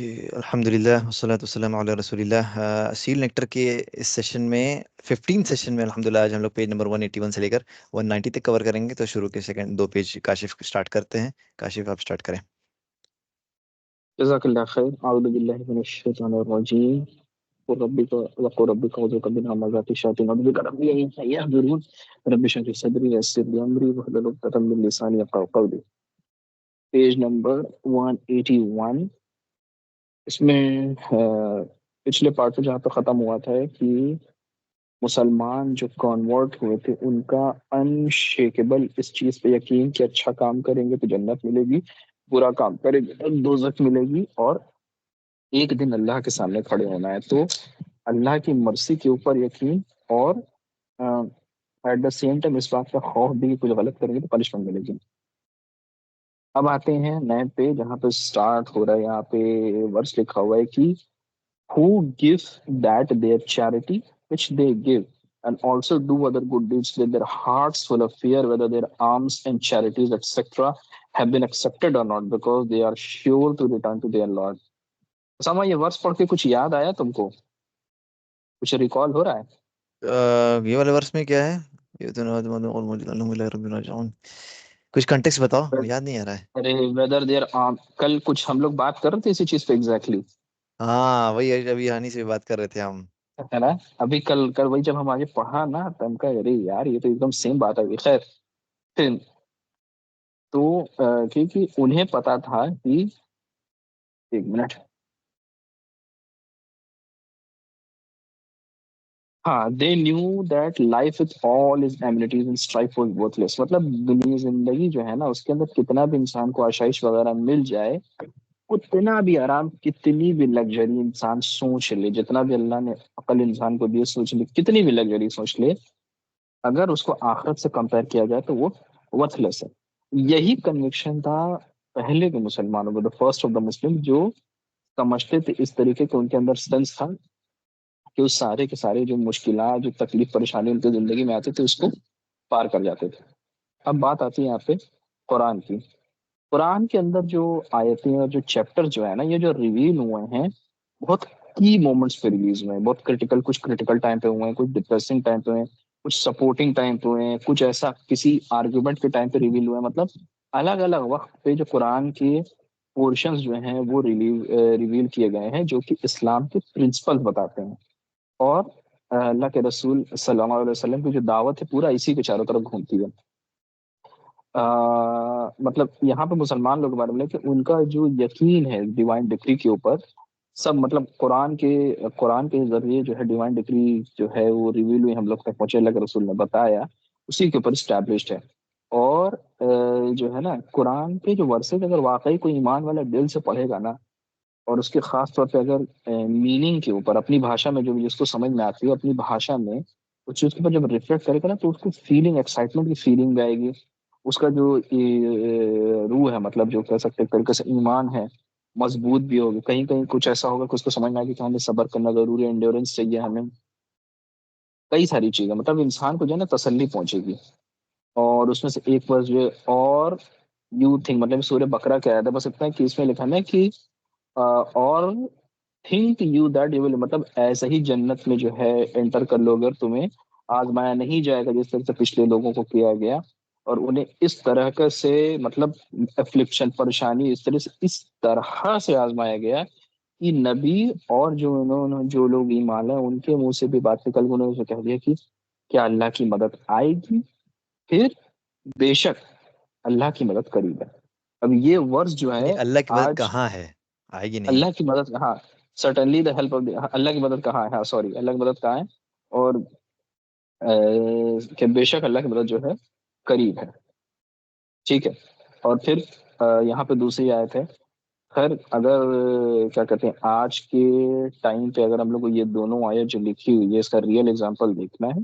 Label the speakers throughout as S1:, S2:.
S1: अल्हम्दुलिल्लाह वस्सलातु वस्सलामु अला रसूलिल्लाह। Seal nectar के इस सेशन में 15 सेशन में अल्हम्दुलिल्लाह आज हम लोग पेज नंबर 181 से लेकर 190 तक कवर करेंगे। तो शुरू के सेकंड दो पेज काशिफ स्टार्ट करते हैं। काशिफ आप स्टार्ट करें।
S2: जज़ाकल्लाह खैर अऊज़ु बिल्लाहि मिनश शैतानिर रजीम रब्बिका वक़ुल रब्बिका औज़ुबिका मिन हमाज़ाति शयातीन औज़ु बिका रब्बी अन यहज़ुरून रब्बि इश्रह सदरी वयस्सिर लि अमरी वहलुल उक़दतम मिन लिसानी यफ़क़हू क़ौली। Page number 181। इसमें पिछले पार्ट में जहाँ पे ख़त्म हुआ था कि मुसलमान जो कन्वर्ट हुए थे उनका अनशेकेबल इस चीज़ पे यकीन कि अच्छा काम करेंगे तो जन्नत मिलेगी, बुरा काम करेंगे तो दोज़ख मिलेगी और एक दिन अल्लाह के सामने खड़े होना है। तो अल्लाह की मर्सी के ऊपर यकीन और एट द सेम टाइम इस बात का खौफ भी कि कुछ गलत करेंगे तो पनिशमेंट मिलेगी। अब आते हैं नए पे जहाँ पे स्टार्ट हो रहा है, यहाँ पे वर्स लिखा हुआ है कि who give that their charity which they give and also do other good deeds with their hearts full of fear whether their alms and charities etc have been accepted or not because they are sure to return to their Lord। समा ये वर्ष पढ़ के कुछ याद आया तुमको? कुछ रिकॉल हो रहा है?
S1: ये वाले वर्ष में क्या है? ये तो और मुझे कुछ कंटेक्स्ट बताओ, याद नहीं आ रहा है।
S2: अरे वेदर देयर कल कुछ हम लोग बात कर रहे थे इसी चीज पे एग्जैक्टली।
S1: हाँ वही अभी हानि से बात कर रहे थे हम।
S2: है ना? अभी कल कल वही जब हम आगे पढ़ा ना तो हम कहा अरे यार ये तो एकदम सेम बात है। खैर फिर तो क्योंकि उन्हें पता था कि एक मिनट, हाँ they knew that life with all is amenities and strife was worthless. मतलब दुनिया जिंदगी जो है ना उसके अंदर कितना भी इंसान को आशाइश वगैरह मिल जाए, उतना भी आराम, कितनी भी लग्जरी इंसान सोच ले, जितना भी अल्लाह ने अकल इंसान को दिए सोच ले, कितनी भी लग्जरी सोच ले, अगर उसको आखिरत से कंपेयर किया जाए तो वो वर्थलेस है। यही कन्विक्शन था पहले के मुसलमानों को, the first of the Muslim, जो समझते थे इस तरीके के, उनके अंदर सेंस था कि उस सारे के सारे जो मुश्किलात, जो तकलीफ परेशानी उनकी जिंदगी में आते थे उसको पार कर जाते थे। अब बात आती है यहाँ पे कुरान की। कुरान के अंदर जो आयतें और जो चैप्टर जो है ना, ये जो रिवील हुए हैं बहुत की मोमेंट्स पे रिलीज हुए हैं, बहुत क्रिटिकल, कुछ क्रिटिकल टाइम पे हुए हैं, कुछ डिप्रेसिंग टाइम पे हुए हैं, कुछ सपोर्टिंग टाइम पे हुए हैं, कुछ ऐसा किसी आर्ग्यूमेंट के टाइम पे रिवील हुए हैं। मतलब अलग अलग वक्त पे जो कुरान के पोर्शंस जो हैं वो रिवील किए गए हैं, जो कि इस्लाम के प्रिंसिपल्स बताते हैं। और अल्लाह के रसूल सल्लल्लाहु अलैहि वसल्लम की जो दावत है पूरा इसी के चारों तरफ घूमती है। मतलब यहाँ पे मुसलमान लोग के बारे में कि उनका जो यकीन है डिवाइन डिक्री के ऊपर, सब मतलब कुरान के जरिए जो है डिवाइन डिक्री जो है वो रिवील हुई, हम लोग तक पहुंचे, अल्लाह के रसूल ने बताया, उसी के ऊपर स्टैब्लिश्ड है। और जो है ना कुरान के जो वर्सेज अगर वाकई कोई ईमान वाला दिल से पढ़ेगा ना, और उसके खास तौर पे अगर मीनिंग के ऊपर अपनी भाषा में जो जिसको समझ में आती है अपनी भाषा में उस चीज के ऊपर जब रिफ्लेक्ट करेगा ना, तो उसको फीलिंग, एक्साइटमेंट की फीलिंग भी आएगी। उसका जो रूह है, मतलब जो कह सकते हैं एक तरीके से ईमान है, मजबूत भी होगी। कहीं कहीं कुछ ऐसा होगा कि उसको समझ में आएगी कि हमें सब्र करना जरूरी है, एंड्योरेंस चाहिए हमें, कई सारी चीजें, मतलब इंसान को जो है ना तसल्ली पहुंचेगी। और उसमें से एक वर्स जो है, और यू थिंक, मतलब सूर्य बकरा क्या है, बस इतना है कि इसमें लिखा है ना कि और think you that you will, मतलब ऐसा ही जन्नत में जो है एंटर कर लोगे और तुम्हें आजमाया नहीं जाएगा जिस तरह से पिछले लोगों को किया गया, और उन्हें इस तरह का से मतलब एफ्लिक्शन, परेशानी, इस तरह से इस तरह से आजमाया गया कि नबी और जो उन्होंने जो लोग ईमान है उनके मुंह से भी बात निकल गई। उन्होंने कह दिया कि क्या अल्लाह की मदद आएगी? फिर बेशक अल्लाह की मदद करीब है। अब ये वर्ष जो
S1: नहीं नहीं,
S2: है
S1: अल्लाह की मदद
S2: आज,
S1: कहाँ है? आएगी नहीं।
S2: अल्लाह की मदद, हाँ सर्टनली द हेल्प ऑफ अल्लाह की मदद कहाँ है, हाँ सॉरी, अल्लाह की मदद कहाँ है, और कि बेशक अल्लाह की मदद जो है करीब है। ठीक है। और फिर यहाँ पे दूसरी आयत है। खैर अगर क्या कहते हैं आज के टाइम पे अगर हम लोग को ये दोनों आयत जो लिखी हुई है इसका रियल एग्जांपल देखना है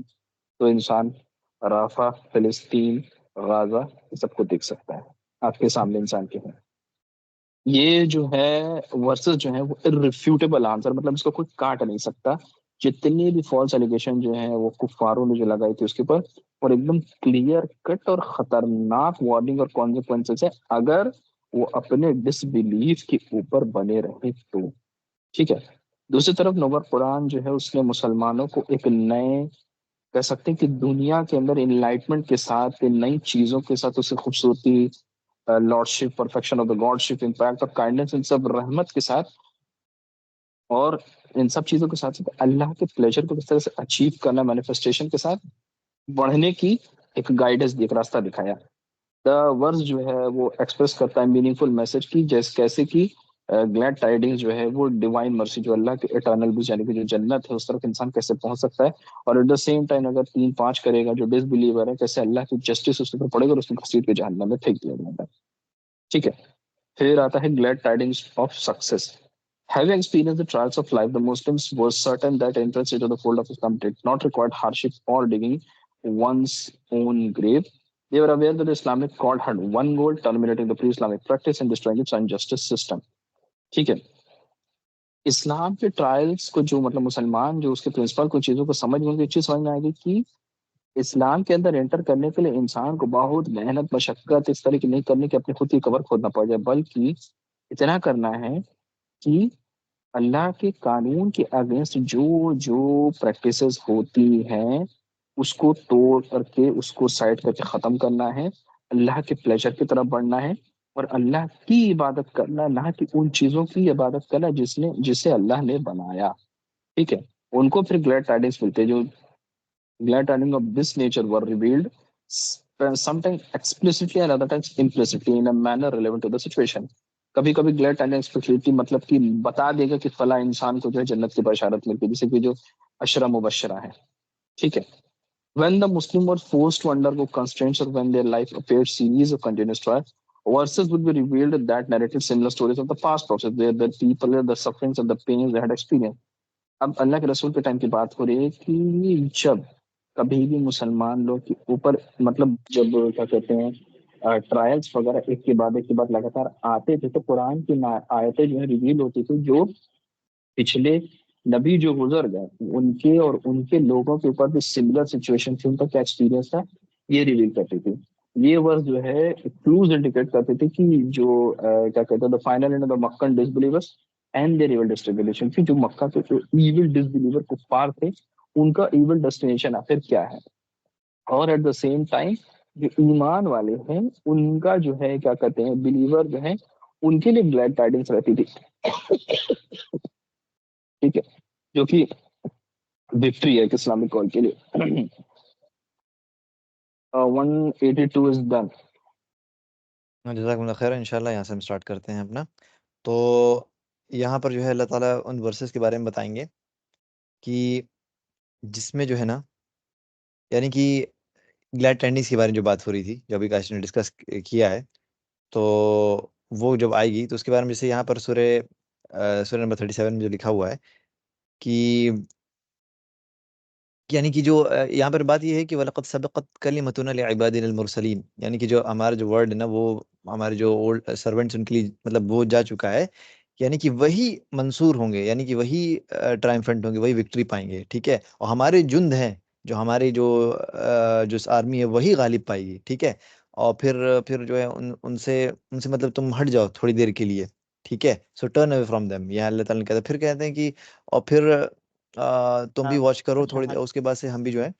S2: तो इंसान राफा, फिलिस्तीन, गाजा, ये सबको देख सकता है, आपके सामने इंसान के हैं। ये जो है वर्सेस जो है वो इररिफ्यूटेबल आंसर, मतलब इसको कोई काट नहीं सकता। जितने भी फॉल्स एलिगेशन जो है वो कुफारों ने जो लगाई थी उसके ऊपर, और एकदम क्लियर कट और खतरनाक वार्निंग और कॉन्सिक्वेंसेस है अगर वो अपने डिसबिलीफ के ऊपर बने रहे तो। ठीक है। दूसरी तरफ नोबर कुरान जो है उसने मुसलमानों को एक नए, कह सकते हैं कि दुनिया के अंदर इनलाइटमेंट के साथ, इन नई चीजों के साथ, उसकी खूबसूरती, lordship, perfection of the godship, impact of kindness, इन सब रहमत के साथ और इन सब चीजों के साथ साथ अल्लाह के प्लेजर को किस तरह से अचीव करना, मैनिफेस्टेशन के साथ बढ़ने की एक गाइडेंस दी, एक रास्ता दिखाया। द वर्स जो है वो एक्सप्रेस करता है मीनिंगफुल मैसेज की, जैसे कैसे कि ग्लैड टाइडिंग्स जो है वो डिवाइन मर्सी, जो अल्लाह के इटर्नल ब्लिस यानी कि जो जन्नत है, उस तरफ इंसान कैसे पहुंच सकता है। और एट द सेम टाइम अगर 3-5 करेगा जो डिसबिलीवर है, कैसे अल्लाह की जस्टिस उसके ऊपर पड़ेगा और उसको घसीट के जहन्नम में फेंक दिया जाएगा। ठीक है। फिर आता है glad tidings of success. Having experienced the trials of life, the Muslims were certain that entrance into the fold of Islam did not require hardship or digging one's own grave. They were aware that the Islamic code had one goal, terminating the pre-Islamic practice and destroying its unjust system. ठीक है। इस्लाम के trials को जो मतलब मुसलमान जो उसके principal कुछ चीजों को समझ में, चीज समझ में आएगी कि इस्लाम के अंदर एंटर करने के लिए इंसान को बहुत मेहनत मशक्कत इस तरह की नहीं करनी कि अपनी खुद की कबर खोदना पड़ जाए, बल्कि इतना करना है कि अल्लाह के कानून के अगेंस्ट जो जो प्रैक्टिसेस होती हैं उसको तोड़ करके, उसको साइड करके खत्म करना है। अल्लाह के प्लेजर की तरफ बढ़ना है और अल्लाह की इबादत करना, ना कि उन चीजों की इबादत करना जिसे अल्लाह ने बनाया। ठीक है। उनको फिर ग्लैड टाइडिंग्स मिलते हैं, जो glad tidings of this nature were revealed sometimes explicitly and other times implicitly in a manner relevant to the situation. कभी कभी ग्लैड टाइडिंग्स एक्सप्लिसिटली मतलब कि बता देगा कि फला इंसान को जो है जन्नत की बशारत मिलती है, जैसे कि जो अशरा मुबशरा है। ठीक है। When the Muslim were forced to undergo constraints or when their life appeared series of continuous trials, verses would be revealed that narrated similar stories of the past process, where the people, the sufferings and the pains they had experienced. अब अल्लाह के रसूल के time की बात हो रही है कि जब कभी भी मुसलमान लोग के ऊपर मतलब जब क्या कहते हैं ट्रायल्स वगैरह एक के बाद लगातार आते थे, तो कुरान की आयतें जो है रिवील होती थी, जो पिछले नबी जो गुजर गए उनके और उनके लोगों के ऊपर भी सिमिलर सिचुएशन थी, उनका क्या एक्सपीरियंस था, ये रिवील करती थी। ये वर्स जो है क्लूज इंडिकेट करते थे कि जो क्या कहते हैं the final end the Meccan disbelievers and their evil destination, कि जो मक्का के जो इविल डिसबिलीवर कुफार थे उनका इविल डेस्टिनेशन आखिर क्या है। और एट द सेम टाइम जो ईमान वाले हैं उनका जो है क्या कहते हैं बिलीवर जो है उनके लिए ग्लैड टाइडिंग्स रहती थी। ठीक है। जो कि विक्ट्री है इस्लामिक कॉल के लिए। 182 इज डन।
S1: जज़ाकुमुल्लाह खैर। इंशाल्लाह यहाँ से हम स्टार्ट करते हैं अपना। तो यहाँ पर जो है अल्लाह ताला उन वर्सेस के बारे में बताएंगे कि जिसमें जो है ना, यानी कि ग्लैड टाइडिंग्स के बारे में जो बात हो रही थी, जो अभी काश ने डिस्कस किया है, तो वो जब आएगी तो उसके बारे में, जैसे यहाँ पर सूरह नंबर 37 में जो लिखा हुआ है कि यानी कि जो यहाँ पर बात ये है कि वलक़द सबक़त कलिमतुना लिइबादिनल मुरसलीन, यानी कि जो हमारा जो वर्ड है ना, वो हमारे जो ओल्ड सर्वेंट्स उनके लिए मतलब वो जा चुका है, यानी कि वही मंसूर होंगे, यानी कि वही ट्रायम्फेंट होंगे, वही विक्ट्री पाएंगे। ठीक है। और हमारे जुंद हैं, जो हमारे जो आर्मी है वही गालिब पाएगी। ठीक है। और फिर जो है उनसे उनसे मतलब तुम हट जाओ थोड़ी देर के लिए। ठीक है। सो टर्न अवे फ्रॉम देम, यह अल्लाह ताला ने कहता है। फिर कहते हैं कि और फिर तुम भी वॉच करो
S2: अच्छा
S1: थोड़ी देर,
S2: हाँ।
S1: उसके बाद से हम भी जो है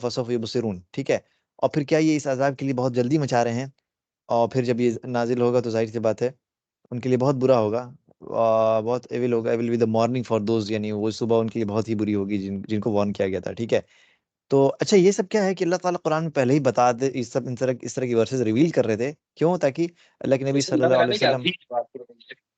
S1: फसौफ युबसिरून। ठीक है। और फिर क्या ये इस अजाब के लिए बहुत जल्दी मचा रहे हैं, और फिर जब ये नाजिल होगा तो जाहिर सी बात है उनके लिए बहुत बुरा होगा, बहुत एविल होगा। Evil with the morning for those, यानी वो सुबह उनके लिए बहुत ही बुरी होगी जिनको वार्न किया गया था। ठीक है। तो अच्छा, ये सब क्या है कि अल्लाह ताला कुरान में पहले ही बता दे, इस तरह की वर्सेस रिवील कर रहे थे, क्यों? ताकि अल्लाह के नबी
S2: जैसे लग
S1: सल्लल्लाहु
S2: रहा
S1: अलैहि
S2: था कि
S1: वसल्लम।
S2: अभी की बात हो रही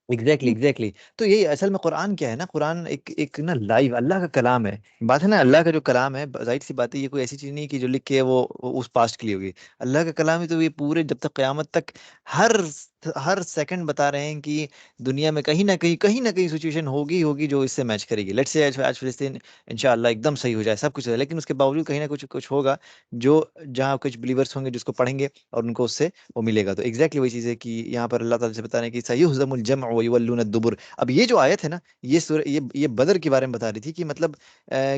S1: एग्जैक्टली
S2: है।
S1: एग्जैक्टली। तो यही असल में कुरान क्या है ना, कुरान एक एक ना लाइव अल्लाह का कलाम है। बात है ना, अल्लाह का जो कलाम है, जाहिर सी बात है ये कोई ऐसी चीज नहीं है कि जो लिख के वो उस पास्ट के लिए होगी। अल्लाह का कलाम है, तो ये पूरे जब तक क़यामत तक हर हर सेकंड बता रहे हैं कि दुनिया में कहीं ना कहीं सिचुएशन होगी होगी जो इससे मैच करेगी। लेट्स से आज फिलिस्तीन इंशाल्लाह एकदम सही हो जाए, सब कुछ हो जाए, लेकिन उसके बावजूद कहीं ना कुछ कुछ होगा जो जहाँ कुछ बिलीवर्स होंगे जिसको पढ़ेंगे और उनको उससे वो मिलेगा। तो एग्जैक्टली वही चीज़ है कि यहाँ पर अल्लाह ताला से बता रहे हैं कि सयुहज़मुल जमअ व युवल्लून दुबुर। अब ये जो आयत है ना, ये बदर के बारे में बता रही थी कि मतलब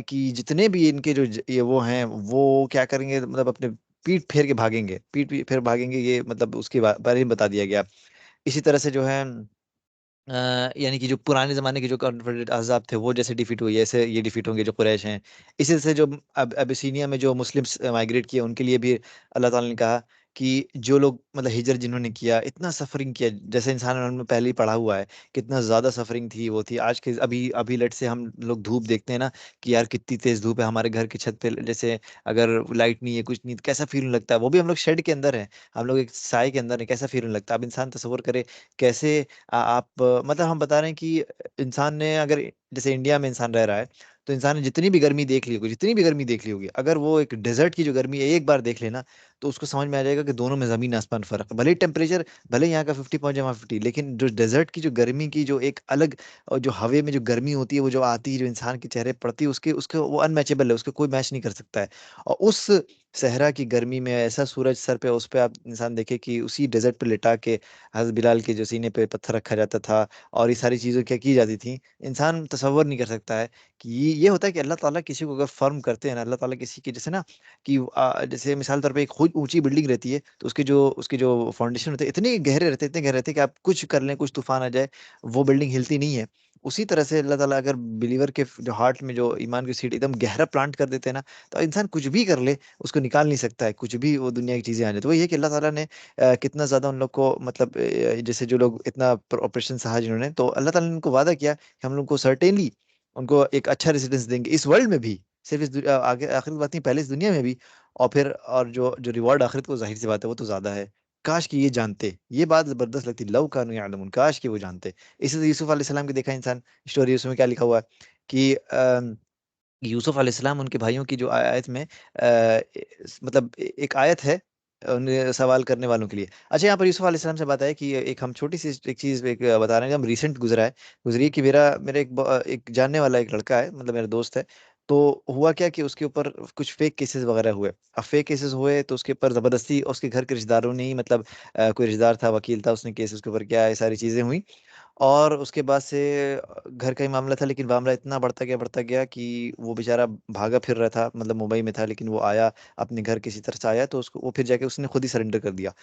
S1: कि जितने भी इनके ये वो हैं, वो क्या करेंगे, मतलब अपने पीठ फेर के भागेंगे, पीठ फेर भागेंगे, ये मतलब उसके बारे में बता दिया गया। इसी तरह से जो है यानी कि जो पुराने जमाने के जो कॉन्फिडेंट अहज़ाब थे वो जैसे डिफीट हुई, ऐसे ये डिफीट होंगे जो कुरैश हैं। इसी से जो अब अबिसीनिया में जो मुस्लिम्स माइग्रेट किए उनके लिए भी अल्लाह ताला ने कहा कि जो लोग मतलब हिजर जिन्होंने किया, इतना सफरिंग किया, जैसे इंसान में पहले ही पढ़ा हुआ है कितना ज्यादा सफरिंग थी वो थी। आज के अभी अभी लेट से हम लोग धूप देखते हैं ना कि यार कितनी तेज धूप है हमारे घर की छत पे, जैसे अगर लाइट नहीं है कुछ नहीं तो कैसा फील लगता है। वो भी हम लोग शेड के अंदर है, हम लोग एक साए के अंदर है, कैसा फील लगता है। अब इंसान तसव्वुर करे कैसे आप मतलब हम बता रहे हैं कि इंसान ने अगर जैसे इंडिया में इंसान रह रहा है तो इंसान ने जितनी भी गर्मी देख ली होगी, जितनी भी गर्मी देख ली होगी, अगर वो एक डेजर्ट की जो गर्मी है एक बार देख लेना तो उसको समझ में आ जाएगा कि दोनों में जमीन आसमान फर्क है। भले ही टेम्परेचर भले ही यहाँ का 50 पहुंचे वहाँ 50, लेकिन जो डेजर्ट की जो गर्मी की जो एक अलग और जो हवा में जो गर्मी होती है वो जो आती है जो इंसान के चेहरे पर पड़ती है उसके उसके वो अनमैचेबल है, उसको कोई मैच नहीं कर सकता है। और उस सहरा की गर्मी में ऐसा सूरज सर पे उस पे आप इंसान देखे कि उसी डेजर्ट पे लिटा के हज़रत बिलाल के जो सीने पे पत्थर रखा जाता था और ये सारी चीज़ें क्या की जाती थी, इंसान तसव्वुर नहीं कर सकता है कि ये होता है कि अल्लाह ताला किसी को अगर फर्म करते हैं ना, अल्लाह ताला किसी की जैसे ना कि जैसे मिसाल तौर पे एक खूब ऊंची बिल्डिंग रहती है तो उसके जो फाउंडेशन होते हैं इतने गहरे रहते हैं कि आप कुछ कर लें, कुछ तूफान आ जाए, वो बिल्डिंग हिलती नहीं है। उसी तरह से अल्लाह ताला अगर बिलीवर के जो हार्ट में जो ईमान की सीड एकदम गहरा प्लांट कर देते हैं ना, तो इंसान कुछ भी कर ले उसको निकाल नहीं सकता है, कुछ भी वो दुनिया की चीजें आ जाए। तो वही है कि अल्लाह ताला ने कितना ज्यादा उन लोग को मतलब जैसे जो लोग इतना ऑपरेशन सहा जिन्होंने, तो अल्लाह ताला ने उनको वादा किया कि हम लोग को सर्टेनली उनको एक अच्छा रेसिडेंस देंगे इस वर्ल्ड में भी, सिर्फ आगे आखिरत बात नहीं, पहले इस दुनिया में भी। और फिर और जो जो रिवॉर्ड आखिरत को जाहिर सी बात है वो तो ज्यादा है। काश कि ये जानते, ये बात जबरदस्त लगती, लव कानू यालमून, काश कि वो जानते। इसी से यूसुफ अलैहिस्सलाम की देखा इंसान स्टोरी, उसमें क्या लिखा हुआ है कि यूसुफ अलैहिस्सलाम उनके भाइयों की जो आयत में मतलब एक आयत है उन्हें सवाल करने वालों के लिए। अच्छा, यहाँ पर यूसुफ अलैहिस्सलाम से बात है कि एक हम छोटी सी एक चीज एक बता रहे हैं, हम रिसेंट गुजरी है कि मेरा मेरा एक जानने वाला एक लड़का है, मतलब मेरा दोस्त है। तो हुआ क्या कि उसके ऊपर कुछ फेक केसेस वगैरह हुए। अब फेक केसेस हुए तो उसके ऊपर जबरदस्ती उसके घर के रिश्तेदारों ने ही मतलब कोई रिश्तेदार था, वकील था, उसने केस उसके ऊपर किया, ये सारी चीजें हुई। और उसके बाद से घर का ही मामला था, लेकिन मामला इतना बढ़ता गया कि वो बेचारा भागा फिर रहा था, मतलब मुंबई में था, लेकिन वो आया अपने घर किसी तरह से आया तो उसको वो फिर जाके उसने खुद ही सरेंडर कर दिया।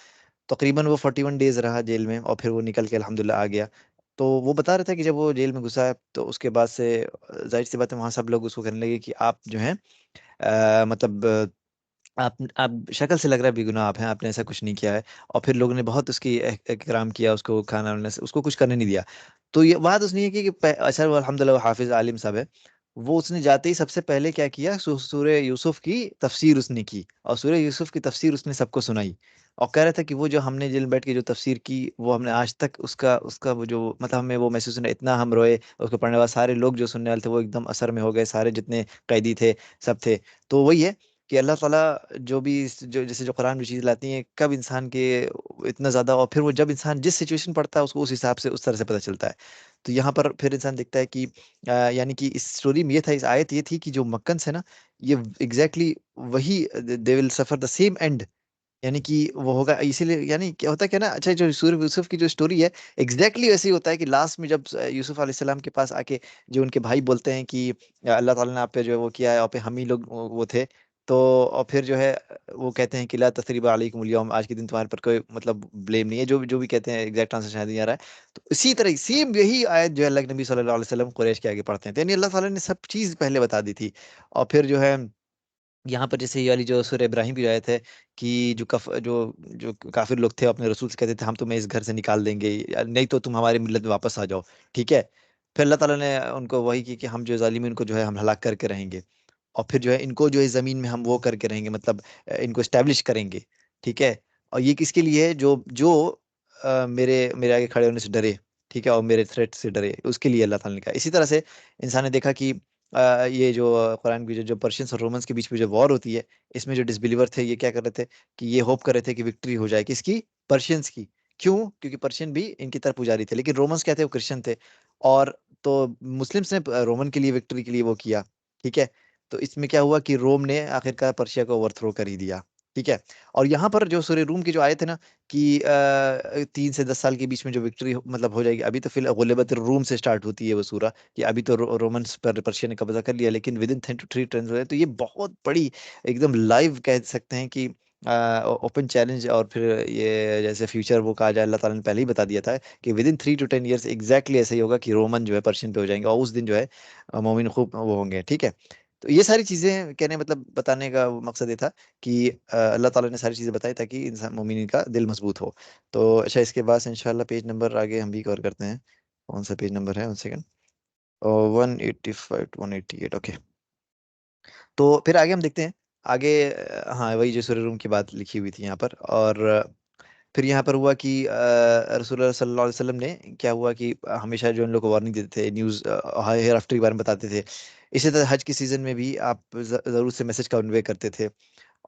S1: तकरीबन वो 41 डेज रहा जेल में और फिर वो निकल के अल्हम्दुलिल्लाह आ गया। तो वो बता रहा था कि जब वो जेल में घुसा है तो उसके बाद से जाहिर सी बात है वहाँ सब लोग उसको कहने लगे कि आप जो हैं मतलब आप शक्ल से लग रहा है बेगुनाह आप हैं, आपने ऐसा कुछ नहीं किया है। और फिर लोगों ने बहुत उसकी एहतराम किया, उसको खाना वाना से उसको कुछ करने नहीं दिया। तो ये बात उसने ये की कि अच्छा वो अल्हम्दुलिल्लाह वो हाफिज आलिम साहब है। वो उसने जाते ही सबसे पहले क्या किया, सूरह यूसुफ की तफसीर उसने की और सूरह यूसुफ की तफसीर उसने सबको सुनाई। और कह रहा था कि वो जो हमने जेल में बैठ के जो तफसीर की वो हमने आज तक उसका उसका वो जो मतलब हमें वो महसूस हुआ, इतना हम रोए। उसको पढ़ने वाले सारे लोग जो सुनने वाले थे वो एकदम असर में हो गए, सारे जितने कैदी थे सब थे। तो वही है कि अल्लाह ताला जो भी जो जैसे जो कुरान में चीज़ लाती है कब इंसान के इतना ज़्यादा, और फिर वो जब इंसान जिस सिचुएशन पड़ता है उसको उस हिसाब से उस तरह से पता चलता है। तो यहाँ पर फिर इंसान देखता है कि यानी कि इस स्टोरी में ये था, इस आयत ये थी कि जो मक्कन है ना, ये एग्जैक्टली वही they will suffer the same and, यानी कि वो होगा इसीलिए। यानी क्या होता है क्या ना, अच्छा जो सूर्य यूसुफ की जो स्टोरी है एग्जैक्टली वैसे ही होता है कि लास्ट में जब यूसुफ अलैहिस्सलाम के पास आके जो उनके भाई बोलते हैं कि अल्लाह ताला ने आप पे जो है वो किया है और पे हम ही लोग वो थे। तो और फिर जो है वो कहते हैं कि ला तसरीबा अलैकुमुल यौम, आज के दिन तुम्हारे पर कोई मतलब ब्लेम नहीं है, जो भी कहते हैं, एग्जैक्ट ट्रांसलेशन नहीं आ रहा है। तो इसी तरह सेम यही आयत जो है अल्लाह के नबी सल्लल्लाहु अलैहि वसल्लम कुरैश के आगे पढ़ते हैं, तो यानी अल्लाह ताला ने सब चीज पहले बता दी थी। और फिर जो है यहाँ पर जैसे ये वाली जो सूरह इब्राहिम की जो आयत है कि जो काफिर लोग थे अपने रसूल से कहते थे हम तुम्हें इस घर से निकाल देंगे या नहीं तो तुम हमारी मिल्लत में वापस आ जाओ, ठीक है। फिर अल्लाह ताला ने उनको वही की कि हम जो जालिम इनको जो है हम हलाक करके रहेंगे। और फिर जो है इनको जो है जमीन में हम वो करके रहेंगे, मतलब इनको स्टैब्लिश करेंगे, ठीक है। और ये किसके लिए है, जो जो मेरे मेरे आगे खड़े होने से डरे, ठीक है, और मेरे थ्रेट से डरे, उसके लिए अल्लाह ताला ने कहा। इसी तरह से इंसान ने देखा कि ये जो कुरान की जो पर्शियंस और रोमन्स के बीच में जो वॉर होती है, इसमें जो डिसबिलीवर थे ये क्या कर रहे थे कि ये होप कर रहे थे कि विक्ट्री हो जाए किसकी, पर्शियंस की। क्यों? क्योंकि पर्शियन भी इनकी तरफ पुजारी थे, लेकिन रोमन्स क्या थे, वो क्रिश्चियन थे। और तो मुस्लिम्स ने रोमन के लिए विक्ट्री के लिए वो किया, ठीक है। तो इसमें क्या हुआ कि रोम ने आखिरकार पर्शिया को ओवरथ्रो कर ही दिया, ठीक है। और यहाँ पर जो सूर्य रूम की जो आयत है ना कि 3 से 10 साल के बीच में जो विक्ट्री मतलब हो जाएगी, अभी तो फिलहाल गुलिबत रूम से स्टार्ट होती है वो सूरा कि अभी तो रोमन्स पर पर्शिया ने कब्जा कर लिया, लेकिन विद इन 10 to 3 टर्न्स हो रहे हैं। तो ये बहुत बड़ी एकदम लाइव कह सकते हैं कि ओपन चैलेंज, और फिर ये जैसे फ्यूचर वो कहा जाए, अल्लाह ताला ने पहले ही बता दिया था कि with in 3 to 10 years exactly ऐसे ही होगा कि रोमन जो है पर्शियन पे हो जाएंगे, और उस दिन जो है मोमिन खूब वो होंगे। ठीक है, तो ये सारी चीजें कहने मतलब बताने का मकसद ये था कि अल्लाह ताला ने सारी चीजें बताई ताकि इंसान मोमिन का दिल मजबूत हो। तो अच्छा, इसके बाद इंशाल्लाह पेज नंबर आगे हम भी कवर करते हैं। कौन सा पेज नंबर है, 1 सेकंड। 185 to 188, okay. तो फिर आगे हम देखते हैं। आगे हाँ, वही जो सूर्य रूम की बात लिखी हुई थी यहाँ पर। और फिर यहाँ पर हुआ कि रसूलुल्लाह सल्लल्लाहु अलैहि वसल्लम ने क्या हुआ कि हमेशा जो उन लोग को वार्निंग देते थे, न्यूज़ हेयर आफ्टर के बारे में बताते थे। इसी तरह हज के सीजन में भी आप जरूर से मैसेज कन्वे करते थे।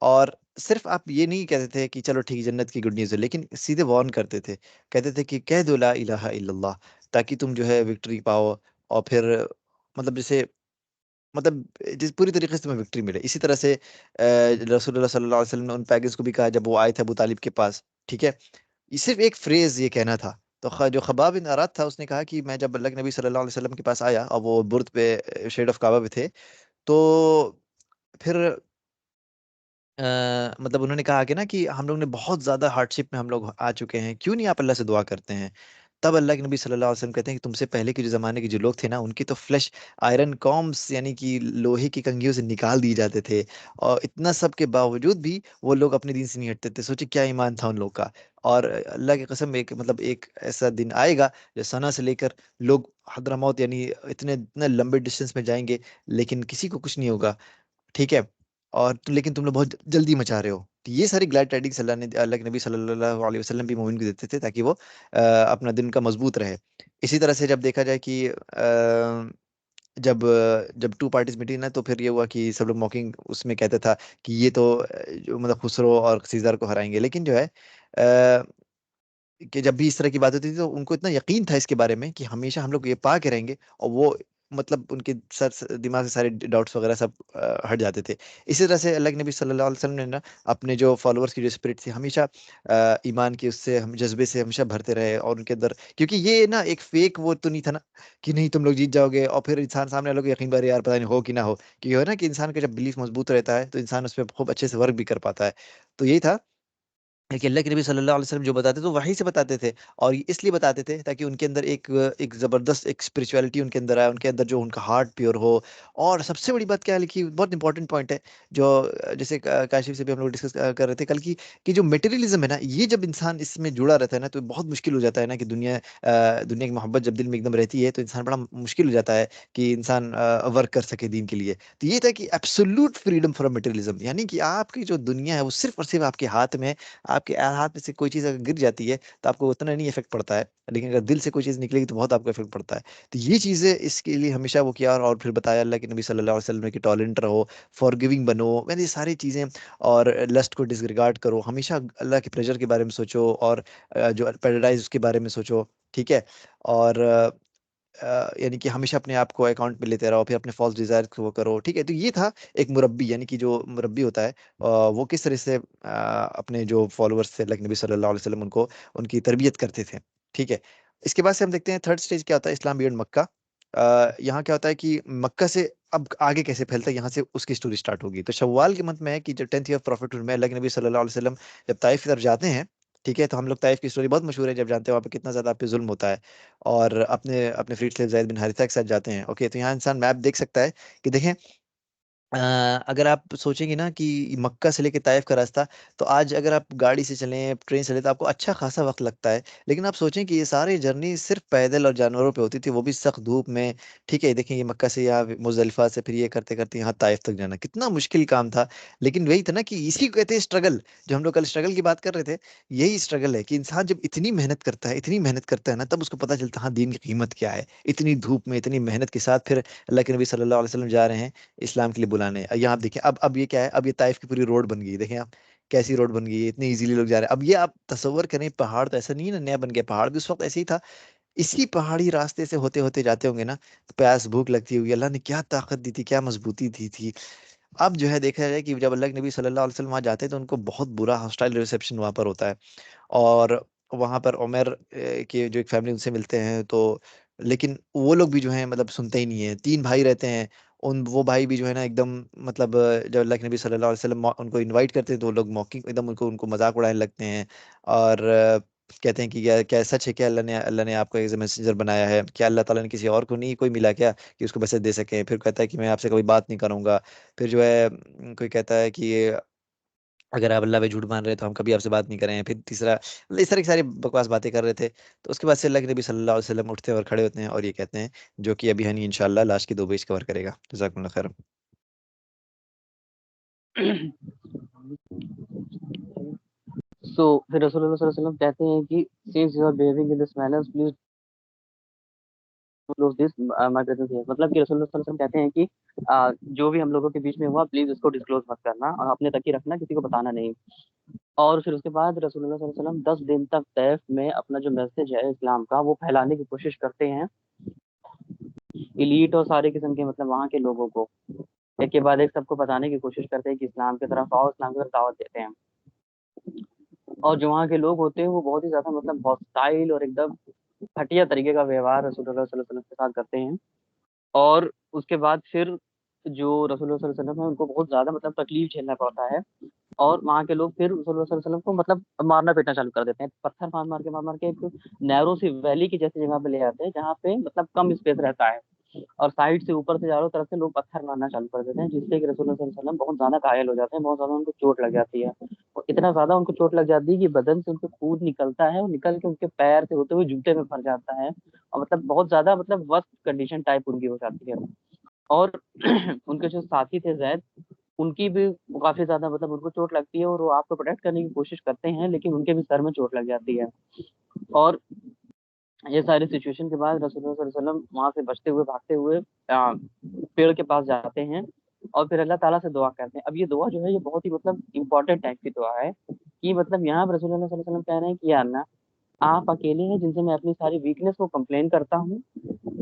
S1: और सिर्फ आप ये नहीं कहते थे कि चलो ठीक, जन्नत की गुड न्यूज़ है, लेकिन सीधे वार्न करते थे। कहते थे कि कह दो ला इलाहा इल्लल्लाह, ताकि तुम जो है विक्ट्री पाओ। और फिर मतलब जैसे मतलब जिस पूरी तरीके से तुम्हें विक्ट्री मिले। इसी तरह से रसूलुल्लाह सल्लल्लाहु अलैहि वसल्लम ने उन पैगेज को भी कहा जब वो आए थे अबू तालिब के पास। ठीक है, ये सिर्फ एक फ्रेज ये कहना था। तो जो खबाब बिन अरात था उसने कहा कि मैं जब अल्लाह के नबी सल्लल्लाहु अलैहि वसल्लम के पास आया और वो बुर्द पे शेड ऑफ काबा पे थे, तो फिर मतलब उन्होंने कहा कि ना कि हम लोग ने बहुत ज्यादा हार्डशिप में हम लोग आ चुके हैं, क्यों नहीं आप अल्लाह से दुआ करते हैं। तब अल्लाह के नबी सल्लल्लाहु अलैहि वसल्लम कहते हैं कि तुमसे पहले के जो जमाने के जो लोग थे ना, उनकी तो फ्लैश आयरन कॉम्स यानी कि लोहे की कंघियों से निकाल दिए जाते थे। और इतना सब के बावजूद भी वो लोग अपने दीन से नहीं हटते थे। सोचिए क्या ईमान था उन लोग का। और अल्लाह की कसम, एक मतलब एक ऐसा दिन आएगा जो सना से लेकर लोग हद्रमौत यानी इतने इतने लंबे डिस्टेंस में जाएंगे, लेकिन किसी को कुछ नहीं होगा। ठीक है, और लेकिन तुम लोग बहुत जल्दी मचा रहे हो। तो ये सारी ग्लैड टाइडिंग्स अल्लाह के नबी सल्लल्लाहु अलैहि वसल्लम भी मोमिन को देते थे ताकि वो अपना दिन का मजबूत रहे। इसी तरह से जब देखा जाए कि जब टू पार्टीज मीटिंग ना, तो फिर ये हुआ कि सब लोग मॉकिंग उसमें कहता था कि ये तो जो मतलब खुसरो और सीजर को हराएंगे। लेकिन जो है कि जब भी इस तरह की बात होती थी तो उनको इतना यकीन था इसके बारे में कि हमेशा हम लोग ये पा के रहेंगे। और वो मतलब उनके सर दिमाग से सारे डाउट्स वगैरह सब हट जाते थे। इसी तरह से अल्लाह के नबी सल्लल्लाहु अलैहि वसल्लम ने ना अपने जो फॉलोअर्स की जो स्पिरिट थी हमेशा ईमान की उससे हम जज्बे से हमेशा भरते रहे। और उनके अंदर, क्योंकि ये ना एक फेक वो तो नहीं था ना कि नहीं तुम लोग जीत जाओगे और फिर इंसान सामने लोग यकीन बार यार पता नहीं हो कि ना हो। कि हो ना कि इंसान का जब बिलीफ मजबूत रहता है तो इंसान उस पर खूब अच्छे से वर्क भी कर पाता है। तो यही था कि अल्लाह के नबी सल्लल्लाहु अलैहि वसल्लम जो बताते तो वहीं से बताते थे। और ये इसलिए बताते थे ताकि उनके अंदर एक एक जबरदस्त एक स्पिरिचुअलिटी उनके अंदर आए, उनके अंदर जो उनका हार्ट प्योर हो। और सबसे बड़ी बात क्या है लिखी, बहुत इंपॉर्टेंट पॉइंट है जो जैसे काशिफ से भी हम लोग डिस्कस कर रहे थे कल की, कि जो मटेरियलिज्म है ना, ये जब इंसान इसमें जुड़ा रहता है ना तो बहुत मुश्किल हो जाता है ना कि दुनिया की मोहब्बत जब दिल में एकदम रहती है तो इंसान बड़ा मुश्किल हो जाता है कि इंसान वर्क कर सके दीन के लिए। तो ये था कि एब्सोल्यूट फ्रीडम फ्रॉम मटेरियलिज्म, यानी कि आपकी जो दुनिया है वो सिर्फ और सिर्फ आपके हाथ में है। आपके हाथ में से कोई चीज़ अगर गिर जाती है तो आपको उतना नहीं इफेक्ट पड़ता है, लेकिन अगर दिल से कोई चीज़ निकलेगी तो बहुत आपको इफेक्ट पड़ता है। तो ये चीज़ें इसके लिए हमेशा वो किया। और फिर बताया अल्लाह के नबी सल्लल्लाहु अलैहि वसल्लम ने कि टॉलरेंट रहो, फॉरगिविंग बनो, मैंने ये सारी चीज़ें। और लस्ट को डिसरिगार्ड करो, हमेशा अल्लाह के प्लेजर के बारे में सोचो। और जो पैराडाइज उसके बारे में सोचो। ठीक है, और यानी कि हमेशा अपने आप को अकाउंट में लेते रहो, फिर अपने फॉल्स डिजायर को वो करो। ठीक है, तो ये था एक मुरब्बी, यानी कि जो मुरब्बी होता है वो किस तरह से अपने जो फॉलोअर्स थे अल्लाह के नबी सल्लल्लाहु अलैहि वसल्लम उनको उनकी तरबियत करते थे। ठीक है, इसके बाद से हम देखते हैं थर्ड स्टेज क्या होता है, इस्लाम बियॉन्ड मक्का। यहाँ क्या होता है कि मक्का से अब आगे कैसे फैलता है, यहाँ से उसकी स्टोरी स्टार्ट होगी। तो शव्वाल के मंथ में है कि जब 10th ईयर प्रॉफिट में अल्लाह के नबी सल्लल्लाहु अलैहि वसल्लम जब ताइफ की तरफ जाते हैं। ठीक है, तो हम लोग ताइफ की स्टोरी बहुत मशहूर है, जब जानते हैं वहाँ पे कितना ज्यादा आप पे जुल्म होता है। और अपने अपने फ्रीड स्लेव ज़ैद बिन हारिथा के साथ जाते हैं। ओके, तो यहाँ इंसान मैप देख सकता है कि देखें अ, अगर आप सोचेंगे ना कि मक्का से लेके ताइफ का रास्ता, तो आज अगर आप गाड़ी से चलें, ट्रेन से चलें, तो आपको अच्छा खासा वक्त लगता है। लेकिन आप सोचें कि ये सारी जर्नी सिर्फ पैदल और जानवरों पे होती थी, वो भी सख्त धूप में। ठीक है, देखें ये मक्का से यहाँ मुजदलिफा से फिर ये करते करते यहाँ ताइफ तक जाना कितना मुश्किल काम था। लेकिन वही था ना कि इसी को कहते हैं स्ट्रगल। जो हम लोग कल स्ट्रगल की बात कर रहे थे, यही स्ट्रगल है कि इंसान जब इतनी मेहनत करता है, इतनी मेहनत करता है ना, तब उसको पता चलता है हाँ दीन की कीमत क्या है। इतनी धूप में इतनी मेहनत के साथ फिर अल्लाह के नबी सल्लल्लाहु अलैहि वसल्लम जा रहे हैं इस्लाम के लिए बुलाने। यहाँ आप देखिए, अब ये क्या है, अब ये ताइफ की पूरी रोड बन गई है। देखें आप कैसी रोड बन गई है, इतने इजीली लोग जा रहे हैं। अब ये आप तसव्वुर करें, पहाड़ तो ऐसा नहीं है ना नया बन गया, पहाड़ भी उस वक्त ऐसे ही था। इसी पहाड़ी रास्ते से होते होते जाते होंगे ना, तो प्यास भूख लगती होगी, अल्लाह ने क्या ताकत दी थी, क्या मजबूती दी थी। अब जो है देखा जाए कि जब अल्लाह के नबी सल्लल्लाहु अलैहि वसल्लम वहाँ जाते हैं तो उनको बहुत बुरा हॉस्टाइल रिसेप्शन वहाँ पर होता है। और वहाँ पर उमर के जो एक फैमिली उनसे मिलते हैं, तो लेकिन वो लोग भी जो हैं मतलब सुनते ही नहीं है। 3 भाई रहते हैं, वो भाई भी जो है ना एकदम मतलब जब अल्लाह के नबी सल्लल्लाहु अलैहि वसल्लम उनको इनवाइट करते हैं तो वो लोग मॉकिंग एकदम उनको उनको मजाक उड़ाने लगते हैं। और कहते हैं कि क्या क्या सच है, क्या अल्लाह ने आपको एज ए मैसेंजर बनाया है, क्या अल्लाह ताला ने किसी और को नहीं कोई मिला क्या कि उसको मैसेज दे सके। फिर कहता है कि मैं आपसे कभी बात नहीं करूंगा। फिर जो है कोई कहता है कि अगर आप अल्लाह पे झूठ मान रहे हैं तो हम कभी आपसे बात नहीं करें। फिर तीसरा मतलब इस तरह की सारी बकवास बातें कर रहे थे। तो उसके बाद से अल्लाह के नबी सल्लल्लाहु अलैहि वसल्लम उठते हैं और खड़े होते हैं और ये कहते हैं, जो कि अभी हनी इंशाल्लाह लास्ट की 2 पेज कवर करेगा। जज़ाकुमुल्लाह खैर।
S3: सो फिर रसूलुल्लाह सल्लल्लाहु अलैहि वसल्लम कहते हैं कि since you are behaving in this manner please close this my presence here. मतलब कि रसूलुल्लाह सल्लल्लाहु अलैहि वसल्लम कहते हैं कि जो भी हम लोगों के बीच में हुआ प्लीज उसको डिस्क्लोज मत करना और अपने तक ही रखना, किसी को बताना नहीं। और फिर उसके बाद रसूलुल्लाह सल्लल्लाहु अलैहि वसल्लम 10 दिन तक तैफ में अपना जो मैसेज है इस्लाम का वो फैलाने की कोशिश करते हैं, इलीट और सारे किस्म के मतलब वहाँ के लोगों को एक के बाद एक सबको बताने की कोशिश करते हैं कि इस्लाम की तरफ आओ, इस्लाम की तरफ दावत देते हैं। और जो वहाँ के लोग होते हैं वो बहुत ही ज्यादा मतलब हॉस्टाइल और एकदम घटिया तरीके का व्यवहार रसूलुल्लाह सल्लल्लाहु अलैहि वसल्लम के साथ करते हैं। और उसके बाद फिर जो रसूलुल्लाह सल्लल्लाहु अलैहि वसल्लम है उनको बहुत ज्यादा मतलब तकलीफ झेलना पड़ता है। और वहाँ के लोग फिर रसूलुल्लाह सल्लल्लाहु अलैहि वसल्लम को मतलब मारना पीटना चालू कर देते हैं, पत्थर मार मार के एक नैरो सी वैली की जैसी जगह पे ले आते हैं जहाँ पे मतलब कम स्पेस रहता है और साइड से ऊपर से चारों तरफ से लोग पत्थर मारना चालू कर देते हैं, जिससे कि रसूलुल्लाह सल्लल्लाहु अलैहि वसल्लम बहुत ज्यादा घायल हो जाते हैं, बहुत ज्यादा उनको चोट लग जाती है। और इतना ज्यादा उनको चोट लग जाती है कि बदन से उनके खून निकलता है और निकल के उनके पैर से होते हुए जूते में फंस जाता है और मतलब बहुत ज्यादा मतलब वर्स्ट कंडीशन टाइप उनकी हो जाती है। और उनके जो साथी थे जैद, उनकी भी काफी ज्यादा मतलब उनको चोट लगती है और वो आपको प्रोटेक्ट करने की कोशिश करते हैं, लेकिन उनके भी सर में चोट लग जाती है। और ये सारी सिचुएशन के बाद रसूलुल्लाह सल्लल्लाहु अलैहि वसल्लम वहां से बचते हुए भागते हुए पेड़ के पास जाते हैं और फिर अल्लाह ताला से दुआ करते हैं। अब ये दुआ जो है ये बहुत ही मतलब इंपॉर्टेंट टाइप की दुआ है कि मतलब यहाँ पर रसूलुल्लाह सल्लल्लाहु अलैहि वसल्लम कह रहे हैं कि या अल्लाह, आप अकेले हैं जिनसे मैं अपनी सारी वीकनेस को कंप्लेन करता हूँ,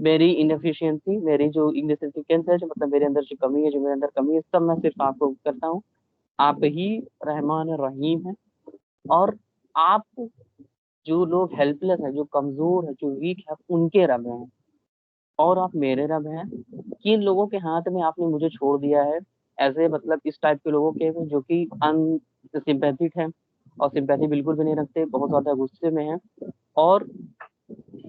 S3: मेरी इनएफिशिएंसी, मेरी जो इनसिग्निफिकेंस है, जो मतलब मेरे अंदर जो कमी है, जो मेरे अंदर कमी है, सब मैं सिर्फ आपको करता हूँ। आप ही रहमान रहीम है और आप जो लोग हेल्पलेस है, जो कमजोर है, जो वीक है, उनके रब हैं और आप मेरे रब हैं। किन लोगों के हाथ में आपने मुझे छोड़ दिया है, ऐसे मतलब इस टाइप के लोगों के जो कि अनसिंपैथिक है और सिंपैथी बिल्कुल भी नहीं रखते, बहुत ज्यादा गुस्से में है और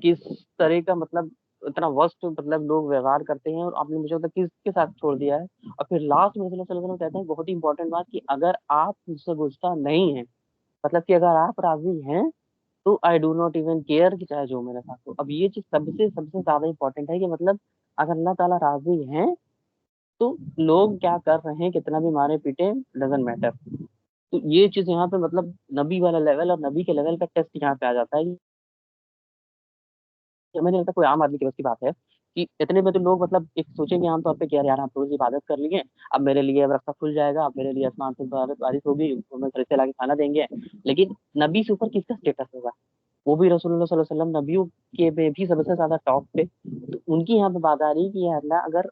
S3: किस तरह का मतलब इतना वर्स्ट मतलब लोग व्यवहार करते हैं और आपने मुझे मतलब किसके साथ छोड़ दिया है। और फिर लास्ट में रसूलुल्लाह सल्लल्लाहु अलैहि वसल्लम कहते हैं बहुत ही इंपॉर्टेंट बात कि अगर आप मुझसे गुस्सा नहीं है, मतलब कि अगर आप राजी हैं तो I do not even care कि चाहे जो मेरे साथ हो। अब ये चीज सबसे सबसे ज्यादा इंपॉर्टेंट है कि मतलब अगर अल्लाह ताला राजी हैं तो लोग क्या कर रहे हैं, कितना भी मारे पीटे, डजेंट मैटर। तो ये चीज यहाँ पे मतलब नबी वाला लेवल और नबी के लेवल का टेस्ट यहाँ पे आ जाता है। मैंने लगता कोई आम आदमी के बस की बात है कि इतने में तो लोग मतलब एक सोचेंगे आमतौर पे कि यार यार हम रोज इबादत कर लिए, अब मेरे लिए अब रास्ता खुल जाएगा, अब मेरे लिए आसमान से बारिश होगी, हमें फरिश्ते लाके खाना देंगे। लेकिन नबी से ऊपर किसका स्टेटस होगा, वो भी रसूलुल्लाह सल्लल्लाहु अलैहि वसल्लम नबियों के में भी सबसे ज्यादा टॉप पे। तो उनकी यहाँ पे बात आ रही है कि यार अल्लाह, अगर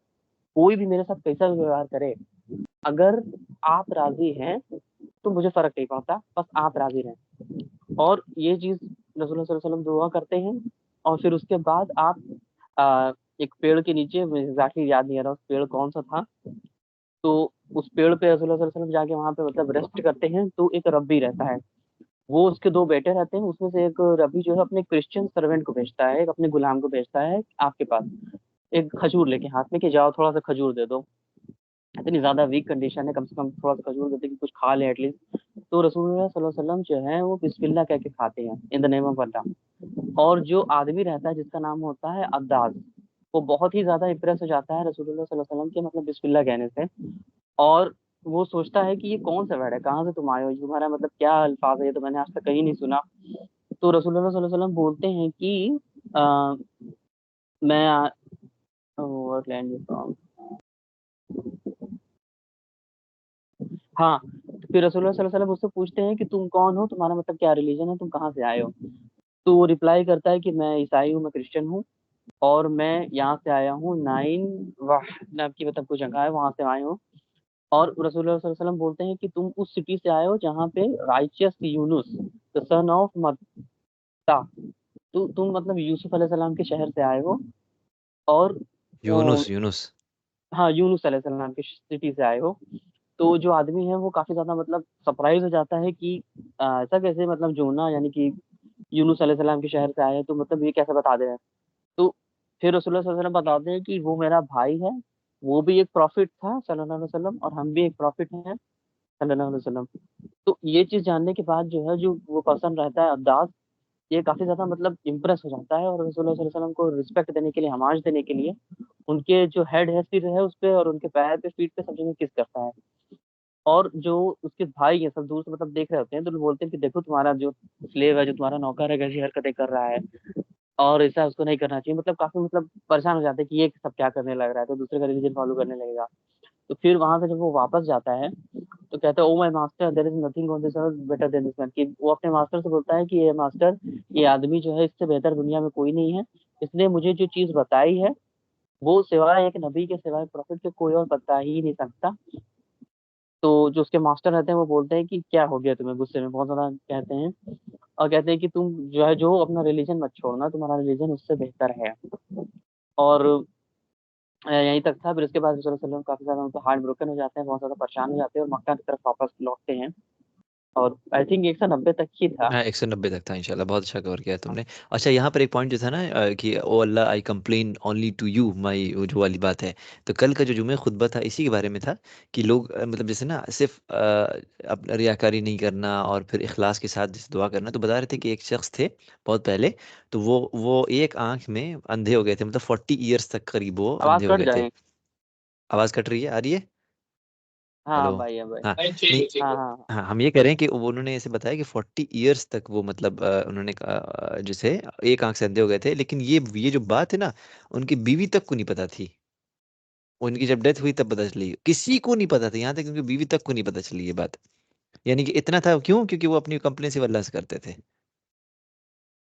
S3: कोई भी मेरे साथ कैसा भी व्यवहार करे, अगर आप राजी हैं तो मुझे फर्क नहीं पड़ता, बस आप राजी रहें। और ये चीज रसूलुल्लाह सल्लल्लाहु अलैहि वसल्लम दुआ करते हैं। और फिर उसके बाद आप एक पेड़ के नीचे, मुझे एग्जैक्टली याद नहीं आ रहा उस पेड़ कौन सा था, तो उस पेड़ पे रसूलुल्लाह सल्लल्लाहु अलैहि वसल्लम जाके वहां पे मतलब रेस्ट करते हैं। तो एक रब्बी रहता है, वो उसके दो बेटे रहते हैं, उसमें से एक रबी जो है अपने क्रिश्चियन सर्वेंट को भेजता है, एक अपने गुलाम को भेजता है आपके पास एक खजूर लेके हाथ में कि जाओ थोड़ा सा खजूर दे दो, इतनी ज्यादा वीक कंडीशन है, कम से कम थोड़ा सा खजूर देते कि कुछ खा ले एटलीस्ट। तो रसूलुल्लाह सल्लल्लाहु अलैहि वसल्लम जो है वो बिस्मिल्लाह कह के खाते हैं, इन द नेम ऑफ अल्लाह। और जो आदमी रहता है जिसका नाम होता है अद्दास, वो बहुत ही ज्यादा इंप्रेस हो जाता है रसूलुल्लाह सल्लल्लाहु अलैहि वसल्लम के मतलब बिस्मिल्लाह कहने से। और वो सोचता है कि ये कौन सा वर्ड है, कहाँ से तुम आए हो, ये तुम्हारा मतलब क्या अल्फाज है, ये तो मैंने आज तक कहीं नहीं सुना। तो रसूलुल्लाह सल्लल्लाहु अलैहि वसल्लम बोलते हैं कि आ, मैं what land you from? हाँ, तो फिर रसूलुल्लाह सल्लल्लाहु अलैहि वसल्लम उससे पूछते हैं कि तुम कौन हो, तुम्हारा मतलब क्या रिलीजन है, तुम कहाँ से आए हो। तो वो रिप्लाई करता है कि मैं ईसाई हूँ, मैं क्रिश्चियन हूँ और मैं यहाँ से आया हूँ, नाइन वाह नाम की मतलब कोई जगह है, वहां से आए हूँ। और रसूलुल्लाह सल्लल्लाहु अलैहि वसल्लम बोलते हैं कि तुम उस सिटी से आए हो जहाँ पे righteous Yunus the son of Matta, तो तुम मतलब यूसुफ अलैहि सलाम के शहर से आए हो। और
S1: यूनुस यूनुस।
S3: हाँ, यूनुस अलैहिस्सलाम की सिटी से आए हो। तो जो आदमी है वो काफ़ी ज़्यादा मतलब सरप्राइज़ हो जाता है कि ऐसा कैसे, मतलब जोना यानी कि यूनुस अलैहिस्सलाम के शहर से आए हैं, तो मतलब ये कैसे बता दे रहे हैं? तो फिर रसूलुल्लाह सल्लल्लाहु अलैहि वसल्लम बताते हैं कि वो मेरा भाई है, वो भी एक प्रॉफ़िट था सल्लल्लाहु अलैहि वसल्लम, और हम भी एक प्रॉफ़िट हैं सल्लल्लाहु अलैहि वसल्लम। तो ये चीज़ जानने के बाद जो है, जो वो पर्सन रहता है अब्दास, ये काफ़ी ज़्यादा मतलब इम्प्रेस हो जाता है, और रसूलुल्लाह सल्लल्लाहु अलैहि वसल्लम को रिस्पेक्ट देने के लिए, होमाज देने के लिए उनके जो हेड है, सिर है उस पे, और उनके पैर पे, फीट पे, सब जगह किस करता है। और जो उसके भाई हैं सब दूर से मतलब देख रहे होते हैं, तो बोलते हैं कि देखो तुम्हारा जो स्लेव है, जो तुम्हारा नौकर है, कैसी हरकतें कर रहा है, और ऐसा उसको नहीं करना चाहिए। मतलब काफ़ी मतलब परेशान हो जाते हैं कि ये सब क्या करने लग रहा है, तो दूसरे का रिलीजन फॉलो करने लगेगा। तो फिर वहाँ से जब वो वापस जाता है, तो कहता है, oh my master, there is nothing on this earth better than this man, कि वो अपने मास्टर से बोलता है कि ये मास्टर, ये आदमी जो है, इससे बेहतर दुनिया में कोई नहीं है। इसने मुझे जो चीज़ बताई है, वो सिवाय एक नबी के, सिवाय प्रॉफिट के कोई और बता ही नहीं सकता। तो जो उसके मास्टर रहते हैं वो बोलते हैं कि क्या हो गया तुम्हें, गुस्से में बहुत ज़्यादा कहते हैं, और कहते हैं कि तुम जो है, जो अपना रिलीजन मत छोड़ना, तुम्हारा रिलीजन उससे बेहतर है। और यहीं तक था। फिर उसके बाद रसूलुल्लाह सल्लल्लाहु अलैहि वसल्लम काफ़ी ज़्यादा उनका हार्ट ब्रोकन हो जाते हैं, बहुत ज़्यादा परेशान हो जाते हैं, और मक्का की तरफ वापस लौटते हैं। और आई थिंक 190 तक ही था।
S1: हाँ 190 तक था इंशाल्लाह, बहुत अच्छा कवर किया तुमने। अच्छा यहाँ पर एक पॉइंट जो था ना कि O Allah I complain only to you my, वो जो वाली बात है। तो कल का जो जुमे खुतबा था इसी के बारे में था कि लोग मतलब जैसे ना सिर्फ अपना रियाकारी नहीं करना और फिर इखलास के साथ जैसे दुआ करना। तो बता रहे थे कि एक शख्स थे बहुत पहले, तो वो एक आंख में अंधे हो गए थे, मतलब 40 ईयर्स तक करीब वो
S3: आवाज़
S1: अंधे हो
S3: कट
S1: गए थे।
S3: जाए।
S1: आवाज़ कट रही है, आ रही है?
S3: हाँ,
S1: हेलो।
S3: हाँ भाई, हाँ भाई।
S1: हाँ
S2: नहीं, ठीक
S1: नहीं।
S2: है, ठीक
S3: हाँ,
S2: है।
S3: हाँ, हाँ।
S1: हाँ हम ये कह रहे हैं कि वो उन्होंने ऐसे बताया कि 40 ईयर्स तक वो मतलब उन्होंने जैसे एक आंख से अंधे हो गए थे, लेकिन ये जो बात है ना, उनकी बीवी तक को नहीं पता थी। उनकी जब डेथ हुई तब पता चली, किसी को नहीं पता था, यहाँ तक उनकी बीवी तक को नहीं पता चली ये बात। यानी कि इतना था, क्यों? क्योंकि वो अपनी कंप्लेन से अल्लाह से करते थे।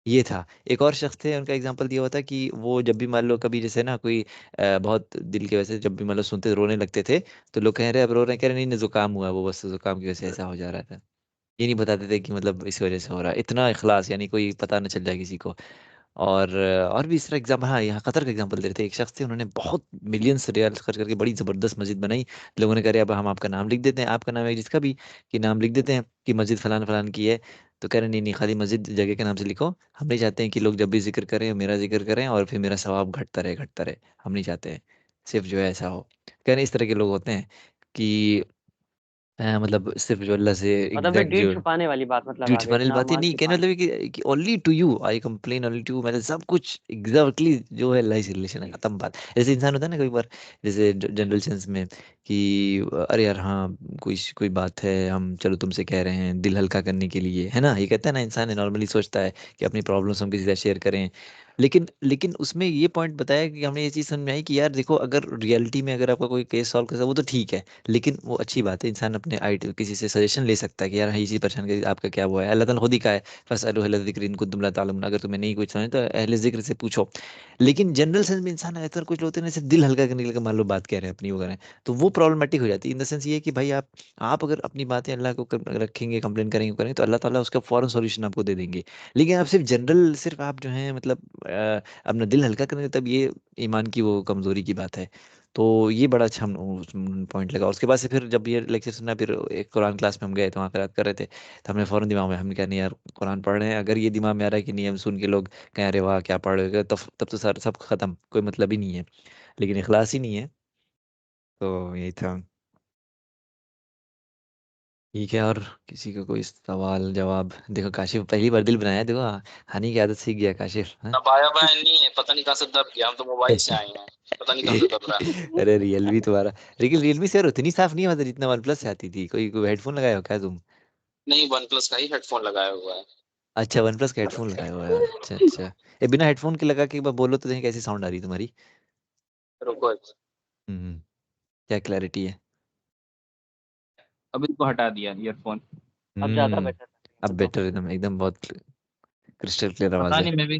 S1: ये था। एक और शख्स थे, उनका एग्जांपल दिया हुआ था कि वो जब भी मान लो कभी जैसे ना कोई बहुत दिल के वजह से जब भी मान लो सुनते रोने लगते थे, तो लोग कह रहे अब रो रहे हैं, कह रहे नहीं नहीं जुकाम हुआ, वो बस जुकाम की वजह से ऐसा हो जा रहा था। ये नहीं बताते थे कि मतलब इस वजह से हो रहा है। इतना इखलास, यानी कोई पता न चल जाए किसी को। और भी इस तरह एग्जाम्पल, हाँ यहाँ कतर का एग्जांपल दे रहे थे। एक शख्स थे, उन्होंने बहुत मिलियंस रियाल खर्च करके बड़ी जबरदस्त मस्जिद बनाई। लोगों ने कहा अब हम आपका नाम लिख देते हैं, आपका नाम है जिसका भी, कि नाम लिख देते हैं कि मस्जिद फलान फलान की है। तो कह रहे नहीं नहीं, खाली मस्जिद जगह के नाम से लिखो। हम नहीं चाहते हैं कि लोग जब भी जिक्र करें मेरा जिक्र करें और फिर मेरा सवाब घटता रहे घटता रहे। हम नहीं चाहते हैं, सिर्फ जो है ऐसा हो। कह रहे इस तरह के लोग होते हैं कि मतलब सिर्फ जो अल्लाह से
S3: मतलब ये
S1: एग्जैक्ट
S3: डील
S1: जो
S3: छुपाने वाली बात मतलब आ
S1: झूठी
S3: गई कि
S1: वाली
S3: नाम
S1: बातें
S3: वाम
S1: नहीं कहने,
S3: छुपाना।
S1: मतलब कि only to you I complain only to, मतलब सब कुछ एग्जैक्टली जो है अल्लाह से रिलेशन है, खत्म बात। जैसे इंसान होता है ना कई बार, जैसे जनरल सेंस में कि अरे यार हाँ कोई कोई बात है, हम चलो तुमसे कह रहे हैं दिल हल्का करने के लिए, है ना, ये कहता है ना इंसान नॉर्मली सोचता है कि अपनी प्रॉब्लम्स हम किसी से शेयर करें। लेकिन लेकिन उसमें ये पॉइंट बताया कि हमने ये चीज़ समझ में आई कि यार देखो, अगर रियलिटी में अगर आपका कोई केस सॉल्व कर सकता वो तो ठीक है, लेकिन वो अच्छी बात है, इंसान अपने आइडिया किसी से सजेशन ले सकता है कि यार हाँ, ये चीज़ परेशान कर आपका क्या हुआ है। अल्लाह ताला खुद ही कहा है फसअलु अहला ज़िक्रि इन कुंतुम ला तालमून, अगर तुम्हें नहीं कुछ समझ तो अहले ज़िक्र से पूछो। लेकिन जनरल सेंस में इंसान ऐसा कुछ होते हैं ना, सिर्फ दिल हल्का करने के लिए मान लो बात कह रहे हैं अपनी वो कर रहे हैं, तो वो प्रॉब्लमेटिक हो जाती है। इन द सेंस ये है कि भाई आप अगर अपनी बातें अल्लाह को रखेंगे, कंप्लेन करेंगे तो अल्लाह ताला उसका फौरन सॉल्यूशन आपको दे देंगे। लेकिन आप सिर्फ जनरल, सिर्फ आप जो है मतलब अपना दिल हल्का करेंगे, तब ये ईमान की वो कमजोरी की बात है। तो ये बड़ा अच्छा पॉइंट लगा। उसके बाद से फिर जब ये लेक्चर सुना, फिर एक कुरान क्लास में हम गए तो वहाँ करात कर रहे थे, तो हमने फ़ौरन दिमाग में, हमने कहा नहीं यार कुरान पढ़ रहे हैं, अगर ये दिमाग में आ रहा है कि नहीं हम सुन के लोग कहें अरे वाह क्या पढ़ रहे हो, तब तो सर सब खत्म, कोई मतलब ही नहीं है। लेकिन इखलास ही नहीं है। तो यही था। ठीक है, और किसी का कोई सवाल जवाब? देखो काशिफ पहली बार दिल बनाया, देखो हनी की आदत सीख गया काशिफ, हाँ?
S2: दबाया बहन नहीं है, पता नहीं कहाँ से दब गया, हम तो मोबाइल से आए हैं, पता नहीं कहाँ से दब रहा है।
S1: अरे रियलमी तुम्हारा, लेकिन रियलमी से यार उतनी साफ नहीं है मतलब जितना वन प्लस से आती थी। कोई हेडफोन लगाया हो क्या तुम?
S2: नहीं, वन प्लस का ही हेडफोन लगाया हुआ है।
S1: अच्छा वन प्लस का हेडफोन लगाया हुआ है, अच्छा अच्छा। ये बिना हेडफोन के लगा के एक बार बोलो तो देखें कैसी साउंड आ रही है तुम्हारी।
S2: रुको,
S1: हम्म। क्या क्लैरिटी है?
S2: अभी इसको हटा दिया ईयरफोन।
S3: अब ज़्यादा
S1: हम्म।
S3: बेटर
S1: अब
S3: है तो।
S1: बेटर, एकदम एकदम बहुत क्रिस्टल क्लियर आवाज
S2: पता
S1: है।
S2: नहीं, मैं भी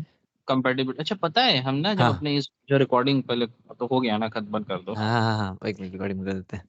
S2: कंपेटेबल। अच्छा, पता है हम ना जब
S1: हाँ
S2: अपने इस जो रिकॉर्डिंग पहले तो हो गया ना, खत बंद कर दो।
S1: हाँ हाँ हाँ, एक मिनट रिकॉर्डिंग कर देते हैं।